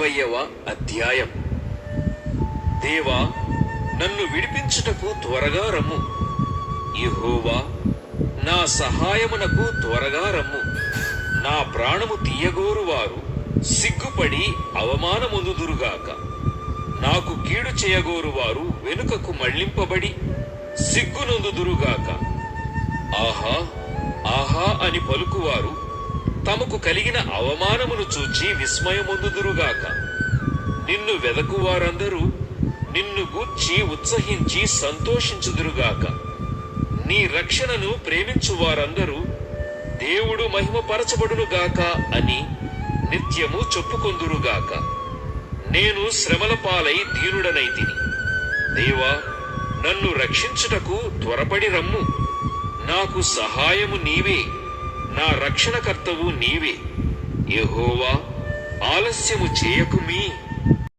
40వ అధ్యాయం. దేవా, నన్ను విడిపించుటకు త్వరగా రమ్ము. యెహోవా, నా సహాయమునకు త్వరగా రమ్ము. నా ప్రాణము తీయగోరువారు సిగ్గుపడి అవమానమొందుదురుగాక. నాకు కీడు చేయగోరువారు వెనుకకు మళ్లింపబడి సిగ్గునొందుదురుగాక. ఆహా, ఆహా అని పలుకువారు తమకు కలిగిన అవమానమును చూచి విస్మయమొందుదురుగాక. నిన్ను వెదకువారందరూ నిన్ను గూర్చి ఉత్సహించి సంతోషించుదురుగాక. నీ రక్షణను ప్రేమించువారందరూ దేవుడు మహిమపరచబడునుగాక అని నిత్యము చెప్పుకొందురుగాక. నేను శ్రమల పాలై దీనుడనైతిని. దేవా, నన్ను రక్షించుటకు త్వరపడి రమ్ము. నాకు సహాయము నీవే, నా రక్షణకర్తవు నీవే. యెహోవా, ఆలస్యము చేయకుమీ.